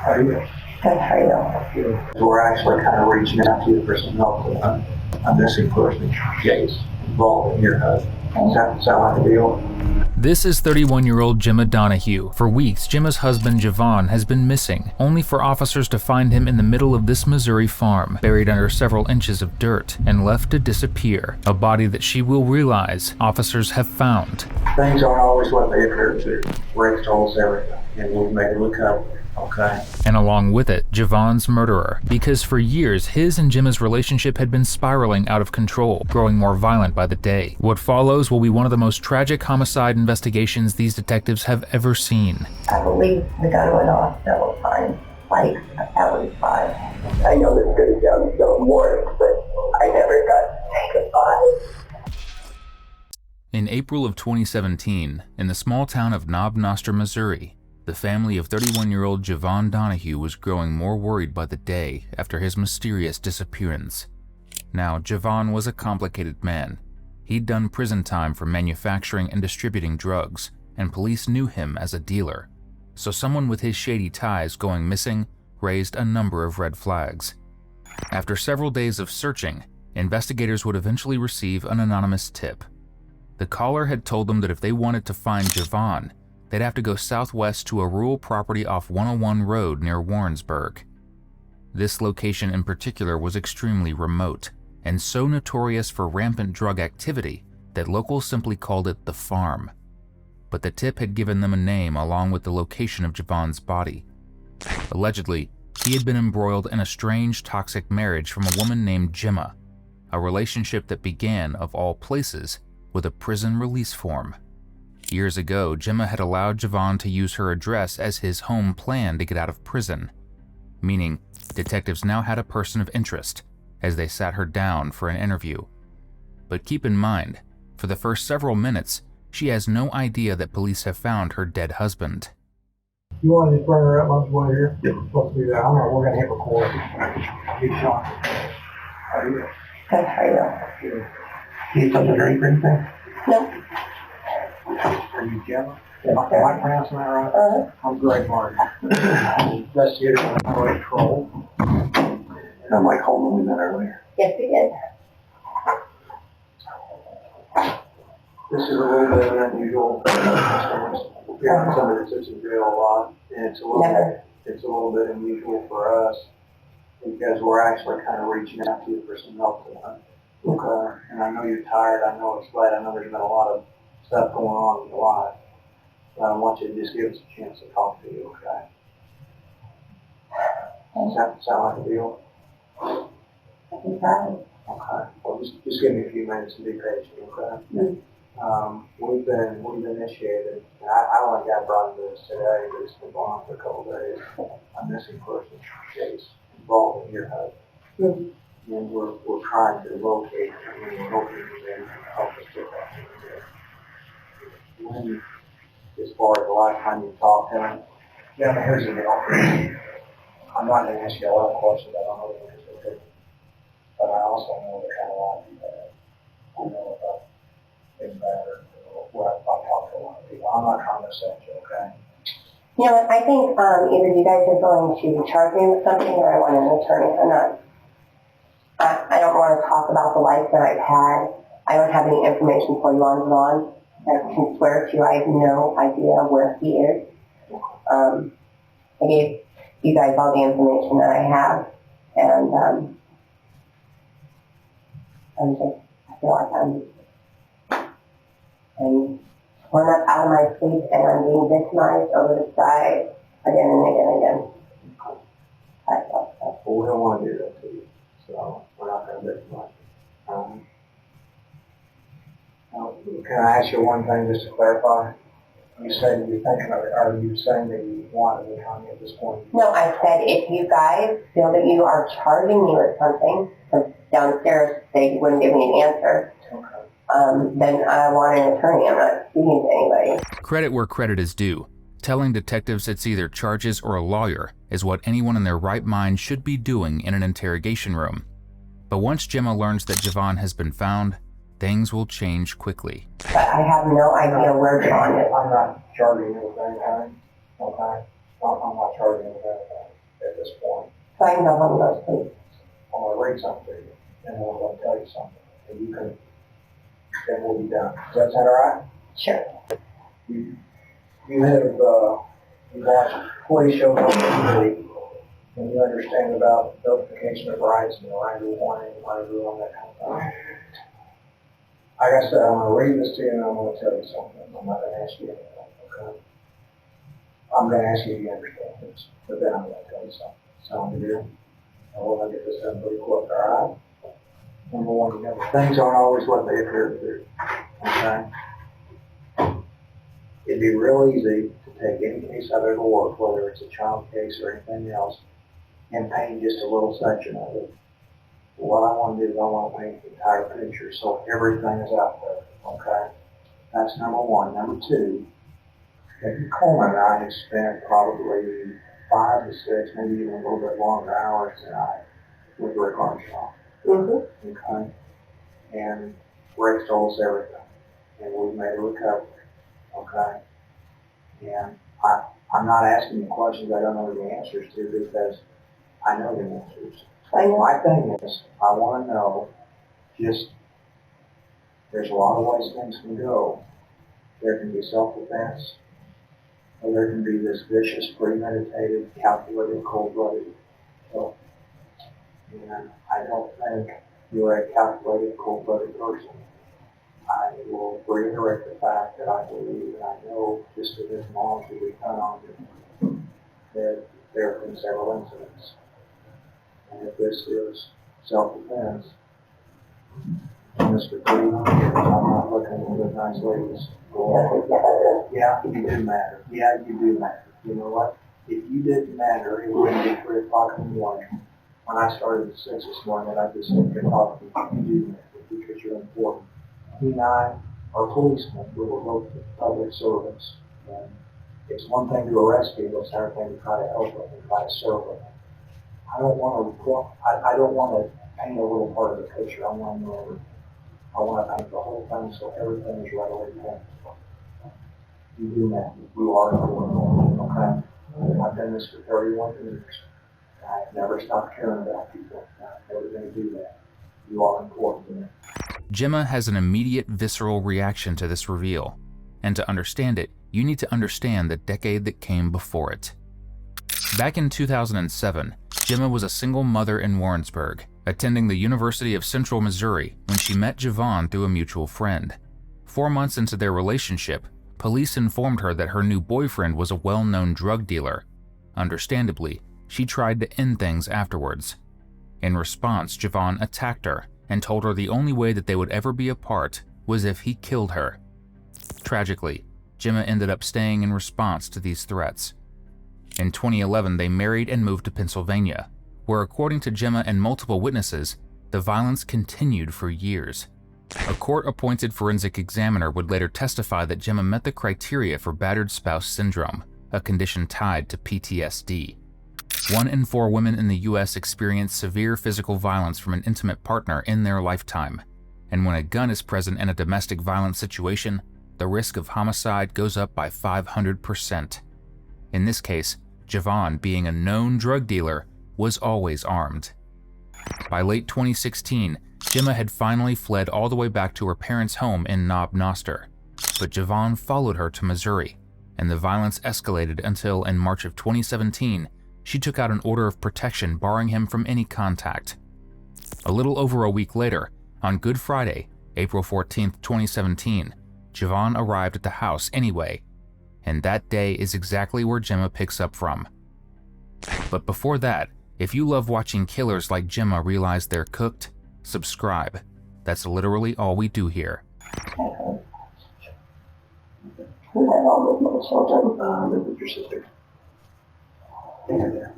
How are you? Good, how are you? We're actually kind of reaching out to you for some help with a missing person case involving your husband. Does that sound like a deal? This is 31-year-old Gemma Donahue. For weeks, Gemma's husband Javon has been missing, only for officers to find him in the middle of this Missouri farm, buried under several inches of dirt, and left to disappear. A body that she will realize officers have found. Things aren't always what they appear to. Rick told us everything, and we've made a recovery. Okay. And along with it, Javon's murderer, because for years his and Gemma's relationship had been spiraling out of control, growing more violent by the day. What follows will be one of the most tragic homicide investigations these detectives have ever seen. I believe the gun went off several times, like at least 5. I know this goes down so more, but I never got to say goodbye. In April of 2017, in the small town of Knob Noster, Missouri, the family of 31-year-old Javon Donahue was growing more worried by the day after his mysterious disappearance. Now, Javon was a complicated man. He'd done prison time for manufacturing and distributing drugs, and police knew him as a dealer. So someone with his shady ties going missing raised a number of red flags. After several days of searching, investigators would eventually receive an anonymous tip. The caller had told them that if they wanted to find Javon, they'd have to go southwest to a rural property off 101 Road near Warrensburg. This location in particular was extremely remote, and so notorious for rampant drug activity that locals simply called it the farm. But the tip had given them a name along with the location of Javon's body. Allegedly, he had been embroiled in a strange, toxic marriage from a woman named Gemma, a relationship that began, of all places, with a prison release form. Years ago, Gemma had allowed Javon to use her address as his home plan to get out of prison, meaning detectives now had a person of interest as they sat her down for an interview. But keep in mind, for the first several minutes, she has no idea that police have found her dead husband. You want to just bring her up once we're here? Yep. Let's do that. I don't know. We're going to hit record. Keep Sean. How are you? Good, how are Good. Need something to drink or anything? you? No. Are you Gemma? Am I pronouncing that right? Uh-huh. I'm Greg Martin. Investigator from the Highway Patrol. And I'm like holding we met earlier. Yes, we did. This is a little bit unusual. We have somebody that sits in jail a lot, and it's a little bit unusual for us because we're actually kind of reaching out to you for some help tonight. Okay. And I know you're tired. I know it's late. I know there's been a lot of stuff going on in your life. But I want you to just give us a chance to talk to you, okay? Does that sound like a deal? Okay. Okay. Well, just give me a few minutes to be patient, okay? Mm-hmm. We've been initiated. And I only got brought into this today, but it's been going on for a couple of days. A missing person case involving your husband. Mm-hmm. And we're trying to locate him. We're hoping to help us get that. When, as far as the last time you talked to him, yeah, here's the deal. I'm not going to ask you a lot of questions. I don't know the answer to, but I also know the kind of life you had. I know about things better. What I've talked to a lot of people. I'm not trying to upset you, okay? You know what, I think either you guys are going to charge me with something or I want an attorney. I don't want to talk about the life that I've had. I don't have any information for you on Javon. I can swear to you, I have no idea where he is. I gave you guys all the information that I have, and I feel like I'm torn up out of my sleep, and I'm being victimized over the side again and again and again. Well, we don't want to do that to you, so we're not going to victimize you. Can I ask you one thing just to clarify? You said that you're thinking of it. Are you saying that you want an attorney at this point? No, I said if you guys feel that you are charging me with something, because downstairs they wouldn't give me an answer, then I want an attorney. I'm not speaking to anybody. Credit where credit is due. Telling detectives it's either charges or a lawyer is what anyone in their right mind should be doing in an interrogation room. But once Gemma learns that Javon has been found, things will change quickly. But I have no idea where Javon is. I'm not charging you with anything, okay? I'm not charging you with anything. Sign off on those, please. I want to read something to you, and I want to tell you something, and you can, then we'll be done. Does that sound all right? Sure. You have, you watch police shows on TV, and you understand about notification of rights and Miranda warning, Miranda rule, that kind of thing. Like I said, I'm going to read this to you and I'm going to tell you something. I'm not going to ask you anything, okay? I'm going to ask you if you understand this, but then I'm going to tell you something. Sound good? And we're going to get this done pretty quick, all right? Number one, things aren't always what they appear to be, okay? It'd be real easy to take any case I've ever worked, whether it's a child case or anything else, and paint just a little section of it. What I want to do is I want to paint the entire picture so everything is out there, okay? That's number one. Number two, Coleman and I have spent probably 5 to 6, maybe even a little bit longer hours tonight with Rick Armstrong. Mm-hmm. Okay? And Rick's told us everything. And we've made a recovery. Okay? And I'm not asking you questions I don't know the answers to because I know the answers. I know. My thing is, I want to know just, there's a lot of ways things can go. There can be self-defense, or there can be this vicious, premeditated, calculated, cold-blooded kill. And I don't think you're a calculated, cold-blooded person. I will reiterate the fact that I believe and I know just with this knowledge that we've done on it, that there have been several incidents. And if this is self-defense, Mr. Cleveland, I'm not looking at nice ladies. Yeah, you do matter. Yeah, you do matter. You know what? If you didn't matter, it wouldn't be 3 o'clock in the morning. When I started at 6 this morning, I just said, you're talking, you do matter because you're important. He and I are policemen. We were both public servants. And it's one thing to arrest people, it's another thing to try to help them and try to serve them. I don't want to paint a little part of the picture. I want to paint the whole thing so everything is readily apparent. You do that. You are important, okay? I've done this for 31 years. I've never stopped caring about people. I'm never going to do that. You are important to me. Gemma has an immediate visceral reaction to this reveal, and to understand it, you need to understand the decade that came before it. Back in 2007, Gemma was a single mother in Warrensburg, attending the University of Central Missouri when she met Javon through a mutual friend. 4 months into their relationship, police informed her that her new boyfriend was a well-known drug dealer. Understandably, she tried to end things afterwards. In response, Javon attacked her and told her the only way that they would ever be apart was if he killed her. Tragically, Gemma ended up staying in response to these threats. In 2011, they married and moved to Pennsylvania, where according to Gemma and multiple witnesses, the violence continued for years. A court-appointed forensic examiner would later testify that Gemma met the criteria for battered spouse syndrome, a condition tied to PTSD. 1 in 4 women in the US experience severe physical violence from an intimate partner in their lifetime, and when a gun is present in a domestic violence situation, the risk of homicide goes up by 500%. In this case, Javon, being a known drug dealer, was always armed. By late 2016, Gemma had finally fled all the way back to her parents' home in Knob Noster, but Javon followed her to Missouri, and the violence escalated until in March of 2017, she took out an order of protection barring him from any contact. A little over a week later, on Good Friday, April 14, 2017, Javon arrived at the house anyway, and that day is exactly where Gemma picks up from. But before that, if you love watching killers like Gemma realize they're cooked, subscribe. That's literally all we do here. Who had all those little children? Live with your sister. Yeah.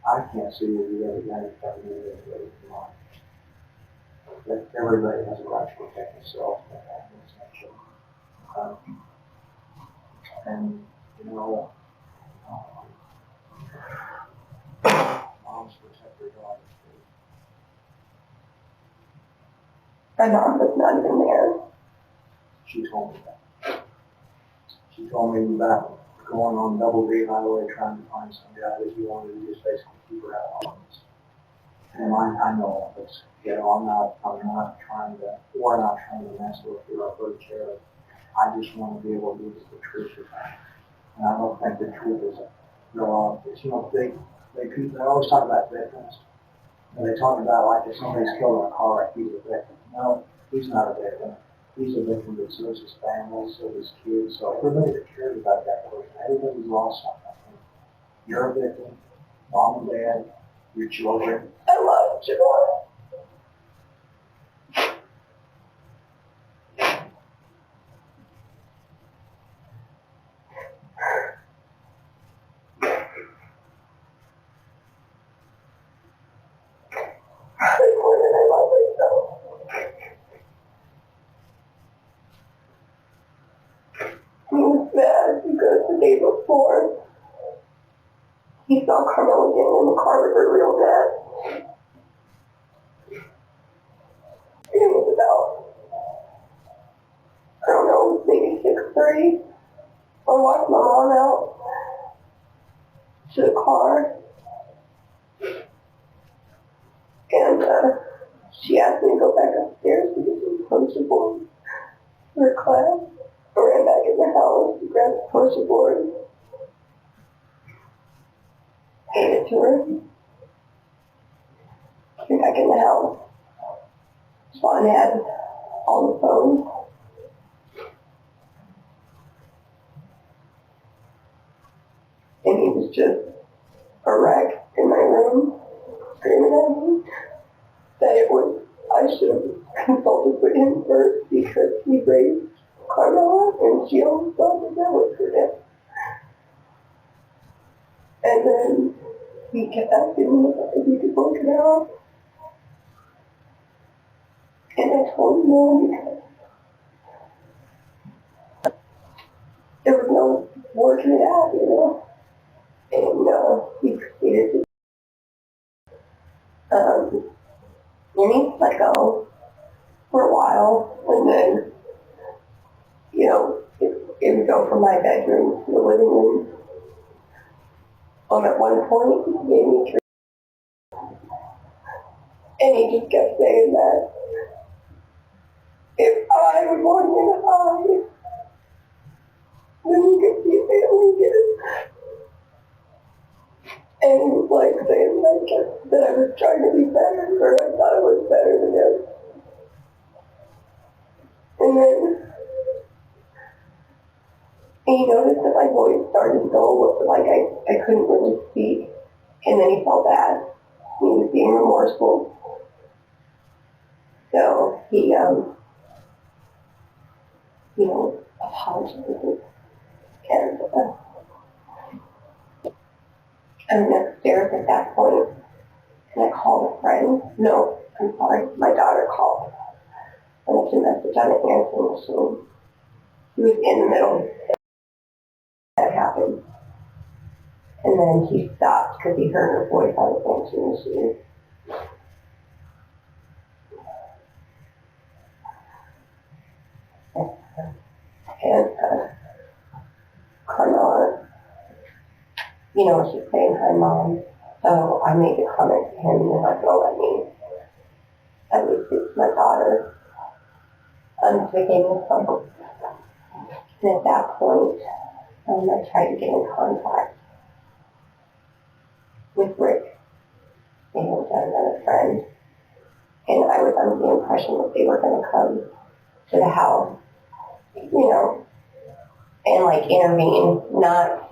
I can't see where you ever got it from me. Everybody has a right to protect themselves. And, you know, moms protect their daughters. My mom was not even there. She told me that. She told me about going on Double D Highway trying to find some guy that you wanted to just basically keep her out of office. And I know it's, I'm not trying to, we're not trying to mess with you or hurt you. I just want to be able to use the truth of that. And I don't think the truth is a real obvious. They always talk about victims. And they talk about like if somebody's killed in a car wreck, he's a victim. No, he's not a victim. He's a victim that serves his family, serves his kids. So everybody that cares about that person, everybody's lost something. You're a victim, mom and dad, your children. I love Javon. More than I love myself. He was mad because the day before he saw Carmel again in the car with her real dad. It was about, I don't know, maybe 6:30. I walked my mom out to the car, and she asked me to go back upstairs to get some poster board for her class. I ran back in the house, grabbed the poster board, gave it to her. Came back in the house. Sean had all the phones. And he was just a wreck in my room, screaming at me that I should have consulted with him first because he raised Carmela and she always thought that was her death. And then he kept asking me if he could work it out. And I told him no because there was no working it out, you know. And he proceeded to and he let go for a while, and then, it would go from my bedroom to the living room. At one point, he gave me treats, and he just kept saying that if I would want him to hide, then he could see a family again. And he was like saying that I was trying to be better, or I thought I was better than him. And then he noticed that my voice started to go, like I couldn't really speak. And then he felt bad. He was being remorseful. So he, apologized. And I went upstairs at that point, and I called a friend. No, I'm sorry, my daughter called. I left a message on the answering machine. He was in the middle. That happened. And then he stopped because he heard her voice on the answering machine. And Carmela, she's saying, "Hi, Mom." So I made a comment to him, and I go, at least it's my daughter. So he gave me a phone. And at that point, I tried to get in contact with Rick and another friend. And I was under the impression that they were going to come to the house, and intervene, not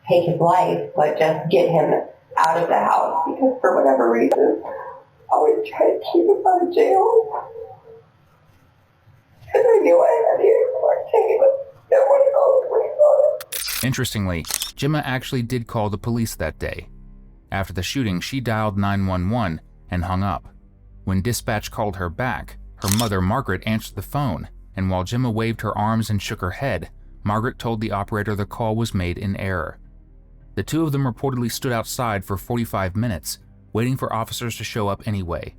take his life, but just get him out of the house, because for whatever reason, I always try to keep him out of jail. Because I knew I had the authority, but no one called the police on it. Interestingly, Gemma actually did call the police that day. After the shooting, she dialed 911 and hung up. When dispatch called her back, her mother, Margaret, answered the phone, and while Gemma waved her arms and shook her head, Margaret told the operator the call was made in error. The two of them reportedly stood outside for 45 minutes, waiting for officers to show up anyway.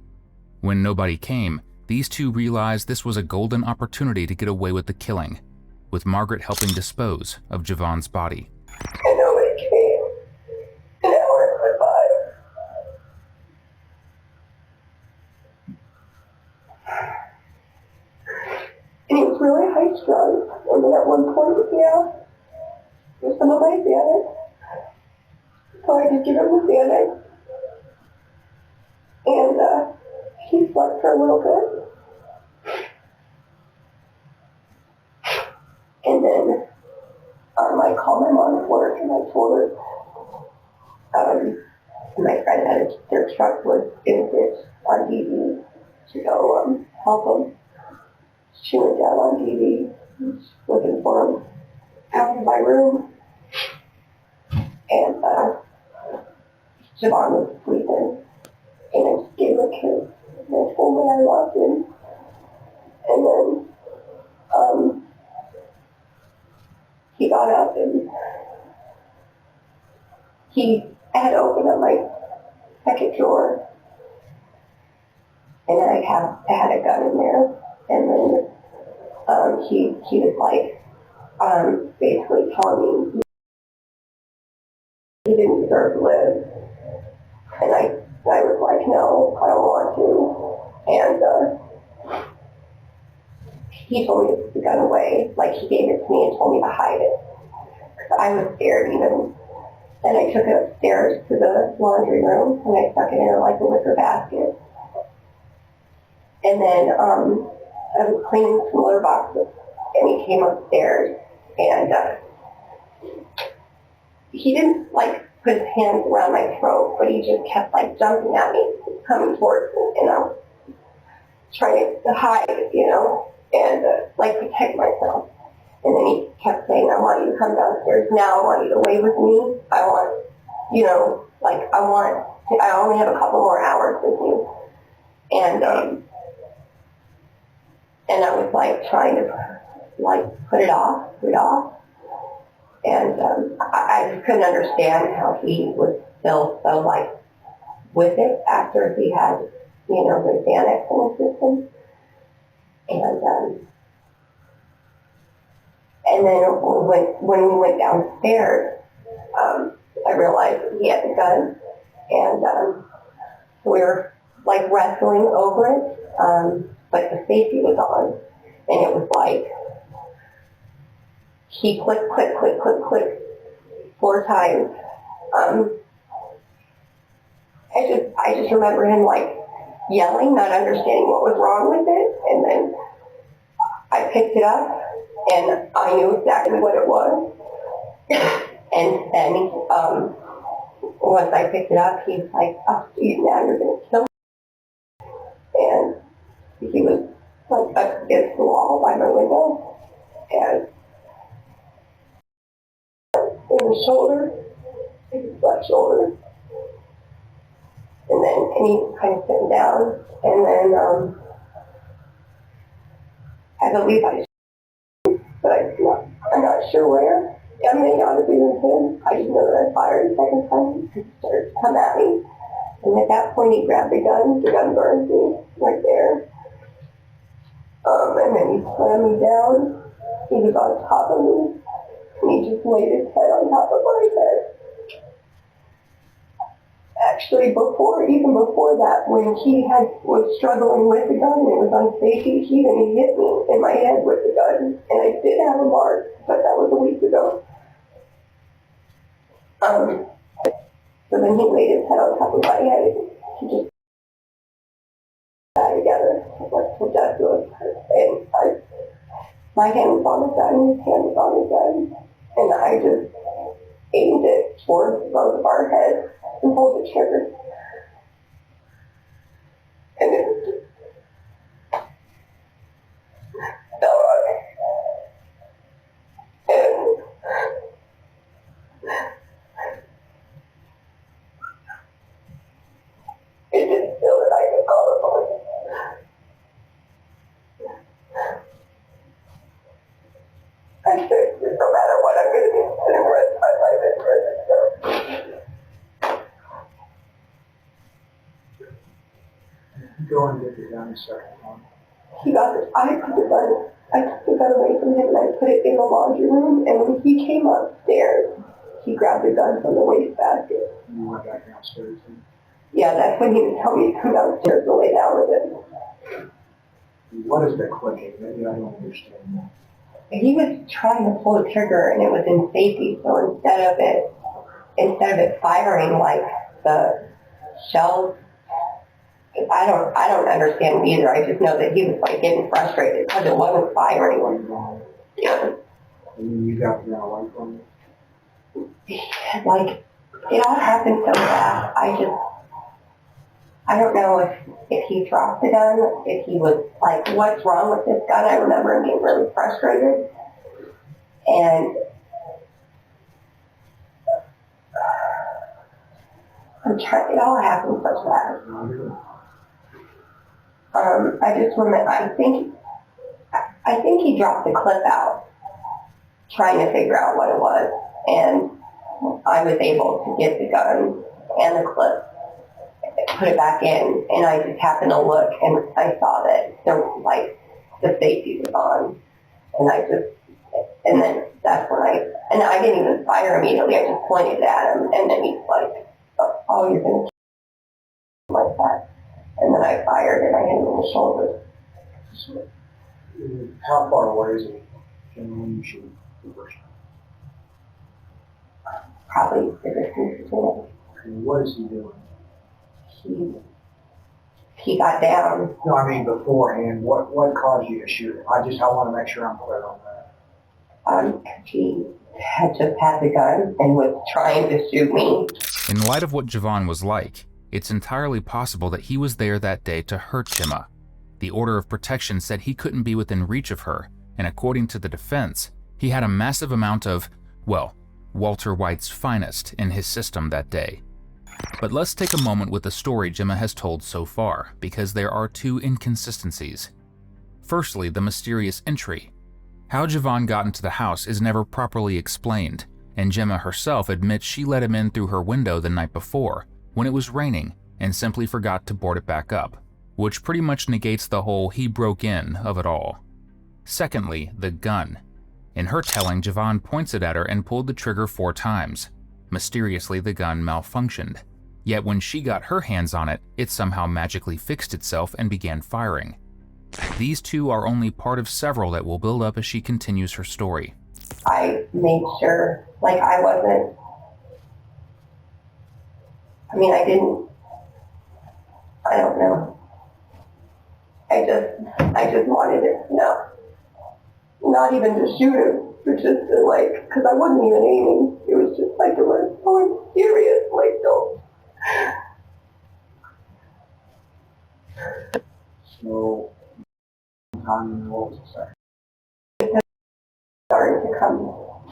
When nobody came, these two realized this was a golden opportunity to get away with the killing. with Margaret helping dispose of Javon's body. And nobody came. An hour went by. And he was really high strung. And then at one point, he asked for some of my Xanax. So I could give him the Xanax. And he slept for a little bit. And then I called my mom at work and I told her my friend had their truck was in a ditch on DV to go help them. She went down on DV looking for him out of my room. And Javon was sleeping. And I just gave him a kiss. And I told him I loved him. And then he got up and I had opened up my second drawer. And I had a gun in there. And then he was like, basically telling me he didn't deserve to live. And I was like, no, I don't want to. And he told me to put the gun away. Like, he gave it to me and told me to hide it. I was scared even. And I took it upstairs to the laundry room and I stuck it in like a wicker basket. And then I was cleaning some litter boxes and he came upstairs and he didn't like put his hands around my throat, but he just kept like jumping at me, coming towards me, and I was trying to hide, and like protect myself. And then he kept saying, I want you to come downstairs now, I want you to lay with me, I want, I only have a couple more hours with you. And I was like trying to like put it off. And I just couldn't understand how he was still so like with it after he had, the Xanax in his system. And then when we went downstairs, I realized that he had the gun, and we were like wrestling over it, but the safety was on, and it was like he clicked 4 times. I just remember him like yelling, not understanding what was wrong with it, and then I picked it up and I knew exactly what it was. And then once I picked it up, he was like, oh, geez, now you're going to kill me. And he was like up against the wall by my window and in his shoulder, his left shoulder. And he was kind of sitting down, and then I believe but I'm not sure where. I may not have been him. I just know that I fired the second time. He started to come at me. And at that point, he grabbed the gun. The gun burned me right there. And then he slammed me down. He was on top of me. And he just laid his head on top of my head. Actually, even before that, when he was struggling with the gun and it was unsafe, he even hit me in my head with the gun. And I did have a mark, but that was a week ago. So then he laid his head on top of my head. He just got together. Let's put that to us. And my hand was on the gun, his hand was on the gun. And I just aimed it towards both of our heads and pulled the trigger. And it was just fell on me. And it didn't feel that I could call the police. I said, no matter what, I'm going to be spending the rest of my life in prison. Go and get your gun a second one. I took the gun away from him and I put it in the laundry room, and when he came upstairs, he grabbed the gun from the wastebasket. You went back downstairs. Yeah, that's when he was telling me to come downstairs and lay down with him. What is the clicking? Maybe I don't understand that. He was trying to pull the trigger and it was in safety, so instead of it firing like the shells, I don't understand either. I just know that he was like getting frustrated because it wasn't firing. Yeah. And you got the gun away from him? Like, it all happened so fast. I don't know if he dropped the gun, if he was like, what's wrong with this gun? I remember him getting really frustrated. And it all happened so fast. I just remember, I think he dropped the clip out, trying to figure out what it was. And I was able to get the gun and the clip, put it back in, and I just happened to look and I saw that there was like the safety was on, and then that's when I didn't even fire immediately. I just pointed at him, and then he's like, "Oh, you're gonna kill him like that," and then I fired and I hit him in the shoulder. So, how far away is it when you shoot the first time? Probably the distance between us. And what is he doing? He got down. No, I mean beforehand. What caused you to shoot him? I want to make sure I'm clear on that. He had just had the gun and was trying to shoot me. In light of what Javon was like, it's entirely possible that he was there that day to hurt Gemma. The order of protection said he couldn't be within reach of her, and according to the defense, he had a massive amount of, well, Walter White's finest in his system that day. But let's take a moment with the story Gemma has told so far, because there are two inconsistencies. Firstly, the mysterious entry. How Javon got into the house is never properly explained, and Gemma herself admits she let him in through her window the night before, when it was raining, and simply forgot to board it back up, which pretty much negates the whole "he broke in" of it all. Secondly, the gun. In her telling, Javon points it at her and pulled the trigger 4 times. Mysteriously, the gun malfunctioned. Yet when she got her hands on it, it somehow magically fixed itself and began firing. These two are only part of several that will build up as she continues her story. I made sure, like I don't know. I just wanted it, not even to shoot him, but just to like, because I wasn't even aiming. It was just like, it was so serious, like, don't. So, what was the second? Starting to come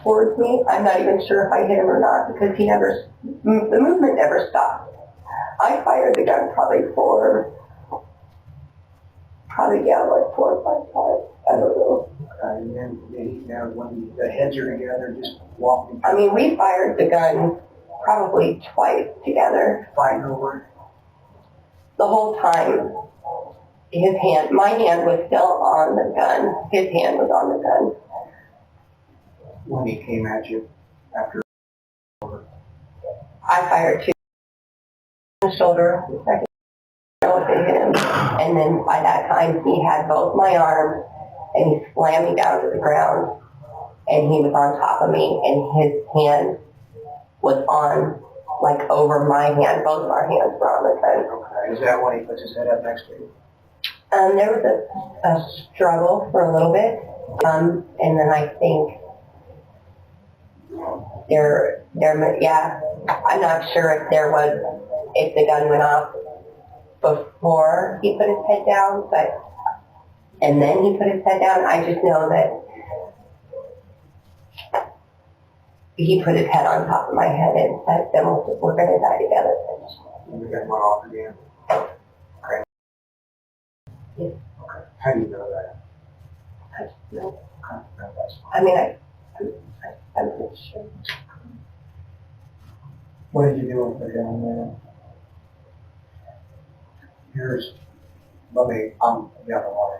towards me. I'm not even sure if I hit him or not because the movement never stopped. I fired the gun probably 4 or 5 times. I don't know. And then when the heads are together, just walking. I mean, we fired the gun probably twice together. Fighting over it? The whole time, my hand was still on the gun. His hand was on the gun. When he came at you after? I fired 2 on the shoulder, the second I hit him, and then by that time he had both my arms and he slammed me down to the ground and he was on top of me and his hand was on, like over my hand. Both of our hands were on the gun. Okay, is that when he puts his head up next to you? There was a struggle for a little bit, and then I think I'm not sure if the gun went off before he put his head down, and then he put his head down. I just know that he put his head on top of my head and said, then we're going to die together. And the gun went off again? Okay. Yeah. Okay. How do you know that? I just know. Okay. No, that's fine. I mean, I'm not sure. What did you do with the gun then? I'm the other one.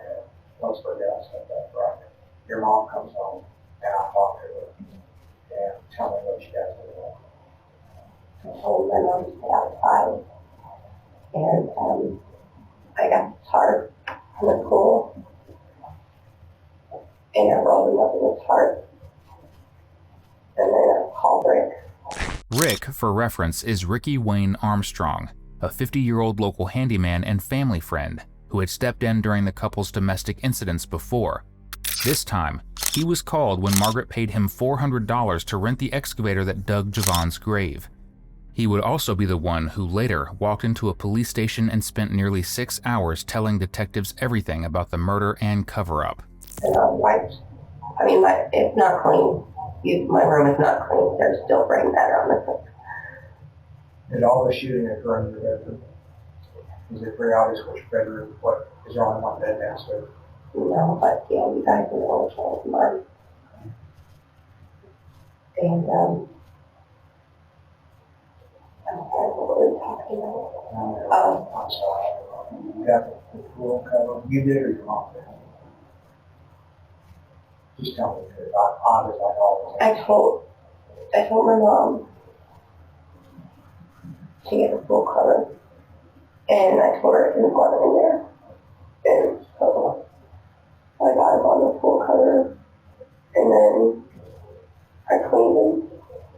let's forget I said that, right? Your mom comes home and I talk to her and tell me what she does with it. I told my mom to stay outside, and I got the tarp from the pool, and I rolled him up in the tarp, and then I called Rick. Rick, for reference, is Ricky Wayne Armstrong, a 50-year-old local handyman and family friend who had stepped in during the couple's domestic incidents before. This time, he was called when Margaret paid him $400 to rent the excavator that dug Javon's grave. He would also be the one who later walked into a police station and spent nearly 6 hours telling detectives everything about the murder and cover-up. And I wiped. It's not clean. My room is not clean. There's still brain matter on the floor. Did all the shooting occur in your bedroom? Is it pretty obvious which bedroom? What is there only one bed downstairs? No, but yeah, you guys know which one is mine. And I'm sorry, what were we talking about? I'm sorry. You got the pool cover. You did or your mom did? Just tell me, because I was like all the time. I told my mom to get the pool cover, and I told her it didn't want it in there. And so I got him on the pool cover, and then I cleaned him,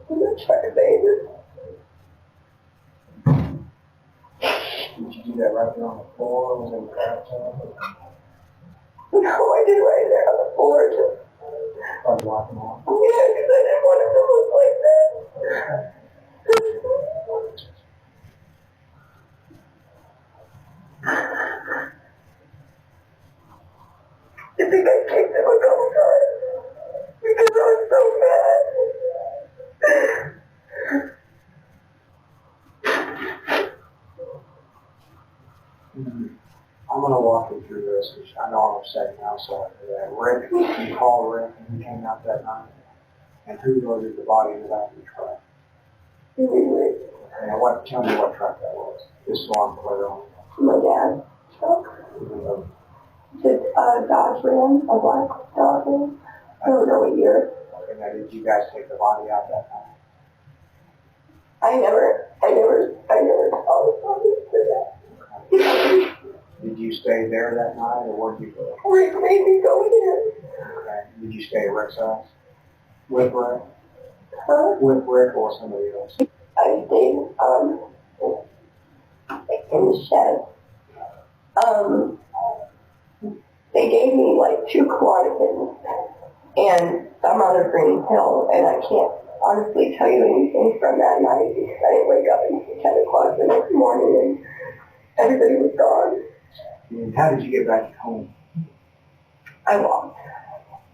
and I tried to bathe it. Did you do that right there on the floor? Was it in the bathtub? No, I did right there on the floor, just, By blocking off? yeah, because I didn't want it to look like that. I think I kicked him a couple times because I was so mad. I'm going to walk you through this, which I know I'm upset now, so I do that. Rick, you called Rick and he came out that night. And who loaded the body in the back of the truck? And tell me what truck that was, just so I'm clear on it. My dad's truck. Just a Dodge Ram, a black Dodge Ram. I don't know what year. Okay, now did you guys take the body out that night? I never saw the body for that. Did you stay there that night, or where did you go? Rick made me go in. Okay. Did you stay at Rick's house? With Rick? Huh? With Rick or somebody else? I stayed in the shed. They gave me like 2 Klonopins and some other green pill, and I can't honestly tell you anything from that night because I didn't wake up until 10 o'clock the next morning and everybody was gone. And how did you get back home? I walked.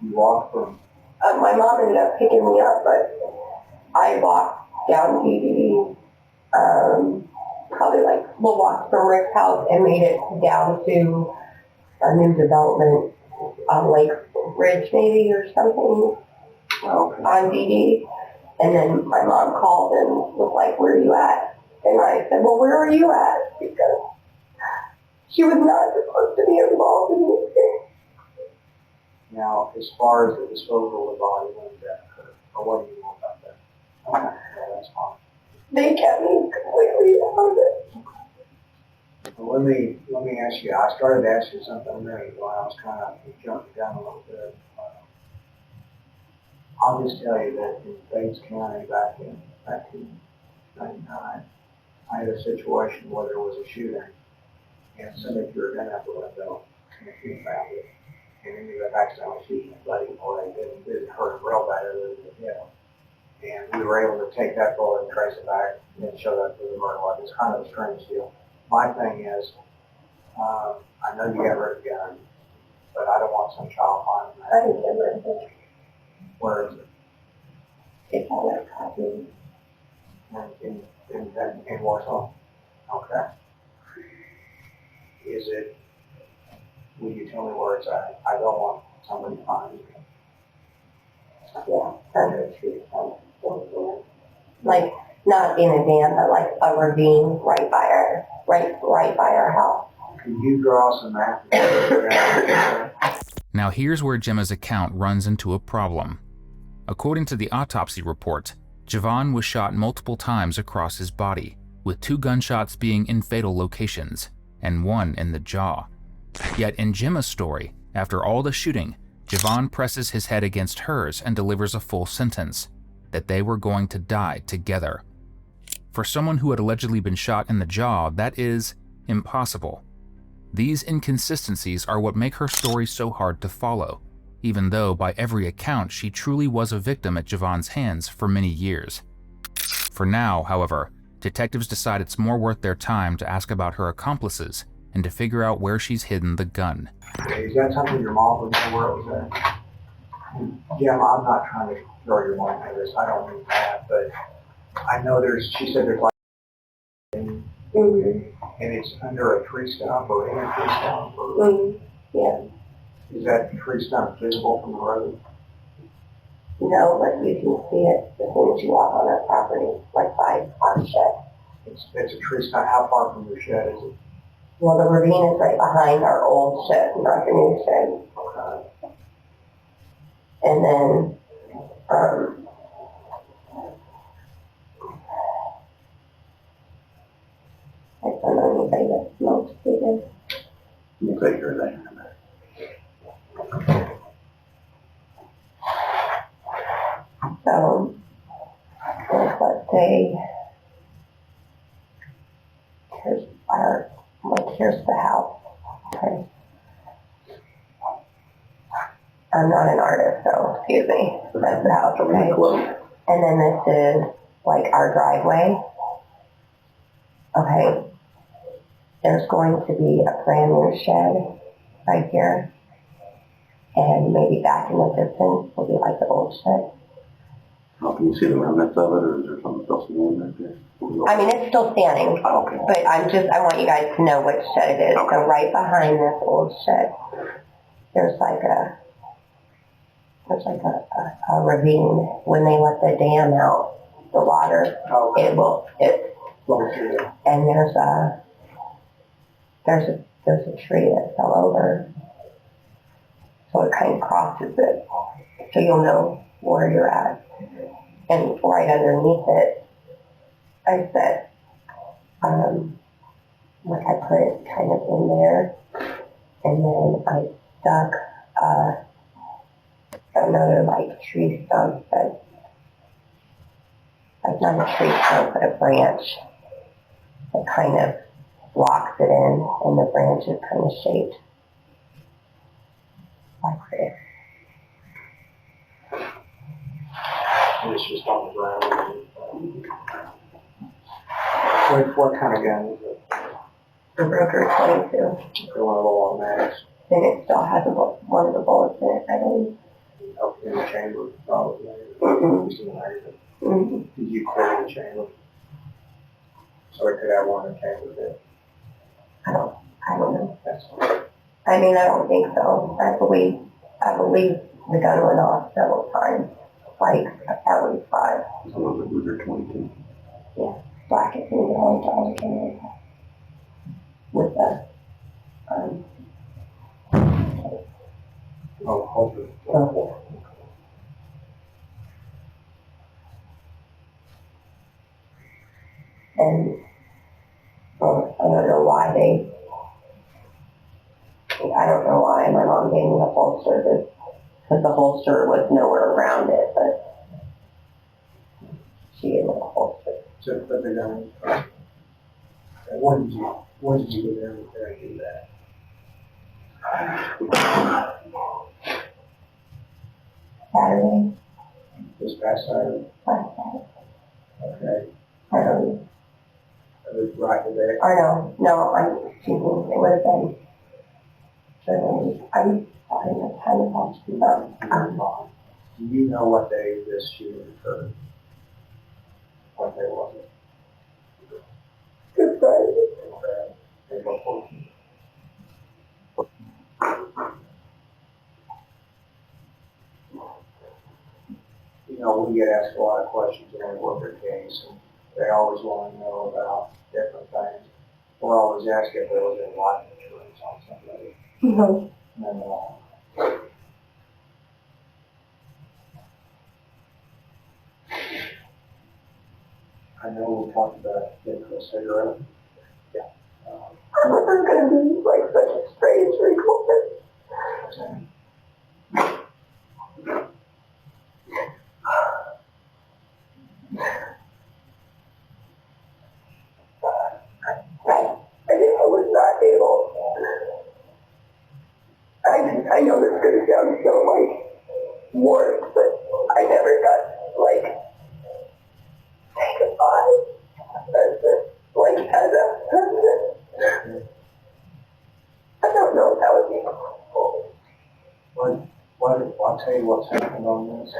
You walked from? My mom ended up picking me up, but I walked down DD, probably like, we'll walk from Rick's house and made it down to a new development on Lake Ridge maybe or something on DD. And then my mom called and was like, where are you at? And I said, well, where are you at? Because she was not supposed to be involved in this thing. Now, as far as the disposal of the body, when did that occur? Or what do you know about that? Okay, yeah, that's fine. They kept me completely out of it. Well, let me ask you. I started to ask you something a minute ago, and I was kind of jumping down a little bit. I'll just tell you that in Bates County back in 1999, I had a situation where there was a shooting, and somebody threw a gun out the window, and he found it. And ended up accidentally shooting a buddy, or it didn't hurt him real bad, other than hit him. And we were able to take that bullet and trace it back and show that to the murder weapon. It's kind of a strange deal. My thing is, I know you got rid of the gun, but I don't want some child finding that. I didn't get rid of it. Where is it? It's all that copy. In Warsaw? Okay. Is it, will you tell me where it's at? I don't want somebody finding it. Yeah, under a tree. Like, not in a dam, but like a ravine right by our house. Can you draw some map? Now here's where Gemma's account runs into a problem. According to the autopsy report, Javon was shot multiple times across his body, with 2 gunshots being in fatal locations, and 1 in the jaw. Yet in Gemma's story, after all the shooting, Javon presses his head against hers and delivers a full sentence, that they were going to die together. For someone who had allegedly been shot in the jaw, that is impossible. These inconsistencies are what make her story so hard to follow, even though by every account she truly was a victim at Javon's hands for many years. For now, however, detectives decide it's more worth their time to ask about her accomplices and to figure out where she's hidden the gun. Okay, is that something your mom would know where it was at? Jim, I'm not trying to throw your mom into this, I don't mean that, but I know she said there's like, and it's under a tree stump or in a tree stump, or Yeah. is that tree stump visible from the road? No, but you can see it as soon as you walk on that property, like by our shed. It's a tree stump, how far from your shed is it? Well, the ravine is right behind our old shed, not the new shed. And then, I don't know anybody that smokes either. You take your thing. So, let's say, here's the house, okay? I'm not an artist, so excuse me, that's the house, okay? And then this is like our driveway, okay? There's going to be a brand new shed right here, and maybe back in the distance will be like the old shed. How can you see the remnants of it, or is there something else going right there? I mean, it's still standing, Oh, okay. but I want you guys to know which shed it is. Okay. So right behind this old shed, there's like a ravine. When they let the dam out, the water, it will, and there's a tree that fell over. So it kind of crosses it. So you'll know where you're at. And right underneath it, I said, like I put it kind of in there, and then I stuck another like tree stump that, like not a tree stump, but a branch that kind of locks it in, and the branch is kind of shaped like this. And it's just on the ground. What kind of gun is it? The Broker 22. The one of the automatics? And it still has one of the bullets in it, I believe. Up in the chamber, probably. Mm-hmm. Did you clear the chamber? So it could have one in the chamber there. I don't know. That's I mean, I don't think so. I believe the gun went off several times, like at least 5. Some of it was 22. Yeah, black it through the whole time with the hopefully. and I don't know why I don't know why my mom gave me the holster, because the holster was nowhere around it, but she gave me the holster. So put the gun. When did you get there and do that? Saturday, This past Saturday? last Saturday. Okay. I It was right today. excuse me, it would have been I'm sorry, my time is all screwed up. Do you know what day this shooting occurred? What day was it? Good Friday. April 14th. You know, we get asked a lot of questions when we work their case, and they always want to know about different things. We're always asking if there was any life insurance on somebody. No. And I know we talked about getting a cigarette. Yeah. I thought there was going to be like such a strange recording. I was not able. I know this is going to sound so like warped, but I never got like say goodbye as a husband. I don't know if that would be possible. I'll tell you what's happened on this.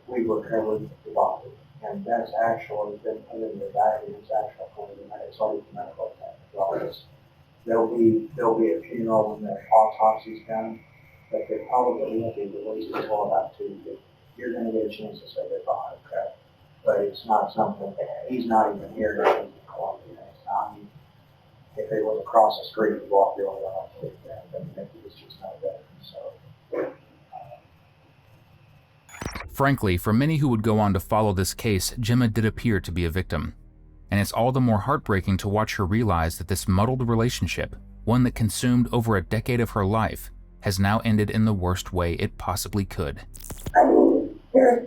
We were covered with the body, and that's actually been put in the bag. It's actually going to be it's already medical technology. There'll be a funeral when the autopsy's done, but they probably won't be released until about Tuesday. You're going to get a chance to say goodbye, okay? But it's not something, he's not even here now, he's in Columbia. It's not, if they was across the street, he'd walk the other way, but it's just not there, so. Frankly, for many who would go on to follow this case, Gemma did appear to be a victim. And it's all the more heartbreaking to watch her realize that this muddled relationship, one that consumed over a decade of her life, has now ended in the worst way it possibly could. I mean, I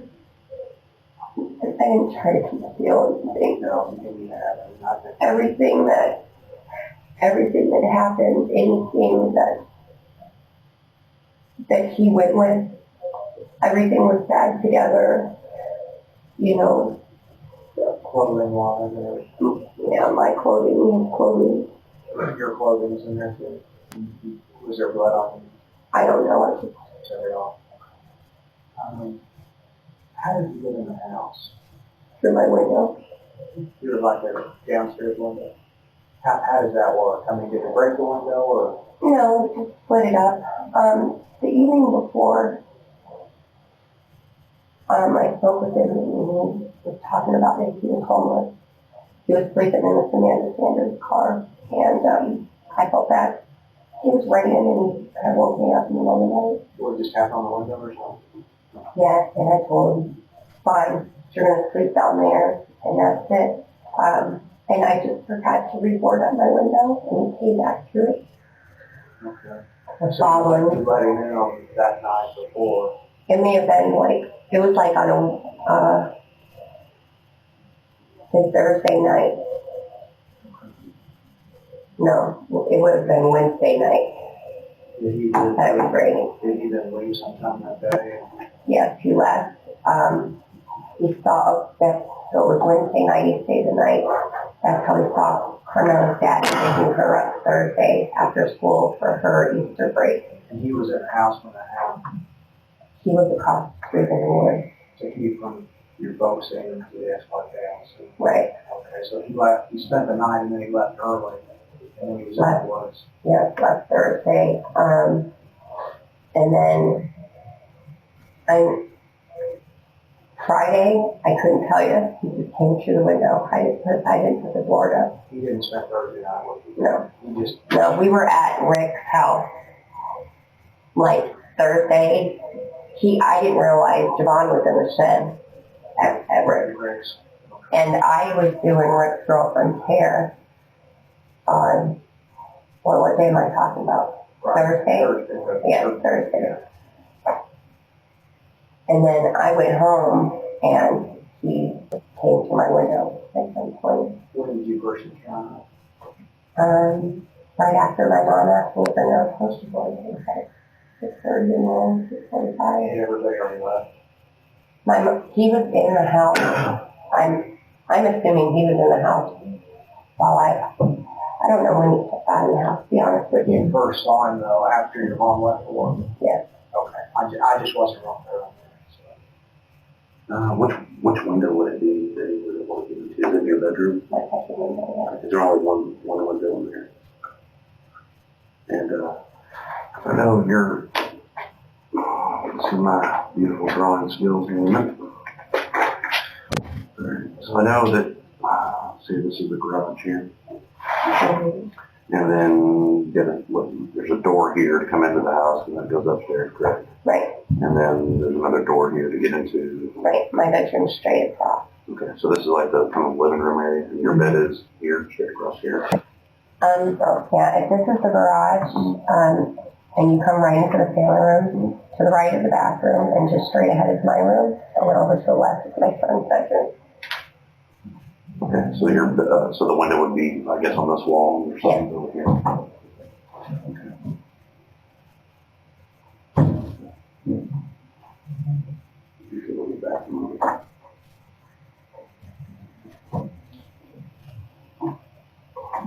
didn't try to conceal anything. No, you haven't. Everything that happened, anything that he went with, everything was bagged together, you know. Clothing wise and everything. Yeah, my clothing, his clothing. Your clothing's in there too. Was there blood on you? I don't know. I just Set it off. How did you get in the house? through my window. You're like a downstairs window. How does that work? I mean, did you break the window or? No, just split it up. The evening before, I spoke with him and he was talking about that he was homeless. He was sleeping in the Samantha Sanders car, and I felt bad. He was raining and he kind of woke me up in the middle of the night. Or just tap on the window or something? Yeah, and I told him, fine, you're going to sleep down there, and that's it. And I just forgot to reboard up my window, and he came back through it. Okay. The So following, you let him in on that night before? it may have been like, it was like on a Thursday night. No, it would have been Wednesday night. Did he That was raining. Did he then leave sometime that day? Yes, he left. He saw that, so it was Wednesday night, he stayed the night. That's how he saw Carmela's dad taking her up Thursday after school for her Easter break. And he was in the house when that happened? He was across the street in the woods. To keep from your folks saying to the Espark house? Right. Okay, so he left, he spent the night and then he left early. And then he was in the woods. Yes, last Thursday. And then Friday, I couldn't tell you. He just came through the window. I didn't put the board up. He didn't spend Thursday night with you? No. No, We were at Rick's house. Like Thursday, I didn't realize Javon was in the shed at Rick's. And I was doing Rick's girlfriend's hair on, what day am I talking about? right. Thursday? Yeah, Thursday. And then I went home and he came to my window at some point. When did you first encounter? Right after my mom asked me if I was supposed to go to bed. 6:30 in the morning, 6:45. And everybody already left? He was in the house. I'm assuming he was in the house while I don't know when he stepped out of the house, to be honest with you. You first saw him though after your mom left for work? Yes. Okay, I just wasn't wrong there on that. Which window would it be that he would have wanted to? Is it your bedroom? My second window, Is there only one window in there? And I know you're, see my beautiful drawing skills in a minute. So I know that, see, this is the garage here. Mhm. And then there's a door here to come into the house and then it goes upstairs, correct? Right, And then there's another door here to get into. right. My bedroom's straight across. Okay, so this is like the kind of living room area, and your bed is here, straight across here. So yeah, if this is the garage, and you come right into the family room, to the right is the bathroom, and just straight ahead is my room, and then over to the left is my son's bedroom. Okay, so so the window would be, I guess, on this wall or something over here. Okay. You should look at the bathroom.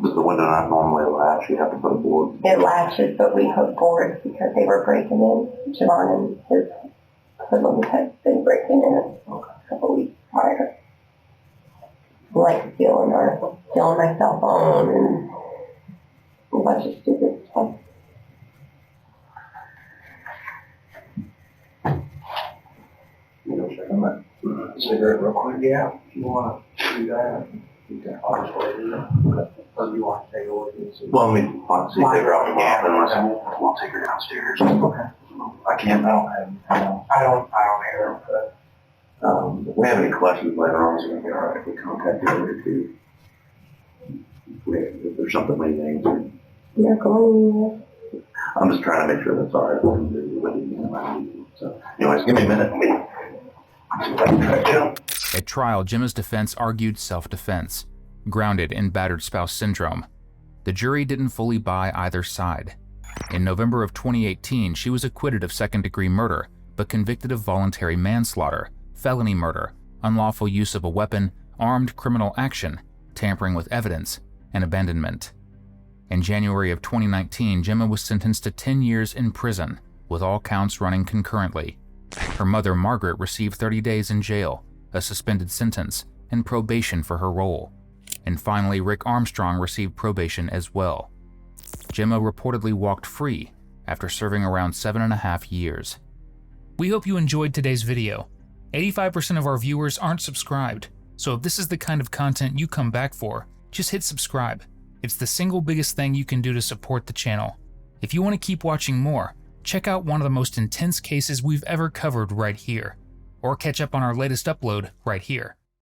Does the window not normally latch? You have to put a board. It latches, but we put boards because they were breaking in. Javon and his hoodlums had been breaking in a couple weeks prior. Like stealing my cell phone and a bunch of stupid stuff. You know, check on that. Cigarette real quick, yeah, if you want to do that, you can obviously, or you want to take a look and see. Well, I mean, honestly, take her out the gap and we'll take her downstairs. Okay. I don't either, but. if we have any questions later on, so we can alright, we contact you later too. If there's something we need to answer. You're going I'm just trying to make sure that's alright. So, anyways, give me a minute. See if I can track down. At trial, Gemma's defense argued self-defense, grounded in battered spouse syndrome. The jury didn't fully buy either side. In November of 2018, she was acquitted of second-degree murder, but convicted of voluntary manslaughter, felony murder, unlawful use of a weapon, armed criminal action, tampering with evidence, and abandonment. In January of 2019, Gemma was sentenced to 10 years in prison, with all counts running concurrently. Her mother, Margaret, received 30 days in jail, a suspended sentence, and probation for her role. And finally, Rick Armstrong received probation as well. Gemma reportedly walked free after serving around 7.5 years. We hope you enjoyed today's video. 85% of our viewers aren't subscribed, so if this is the kind of content you come back for, just hit subscribe. It's the single biggest thing you can do to support the channel. If you want to keep watching more, check out one of the most intense cases we've ever covered right here, or catch up on our latest upload right here.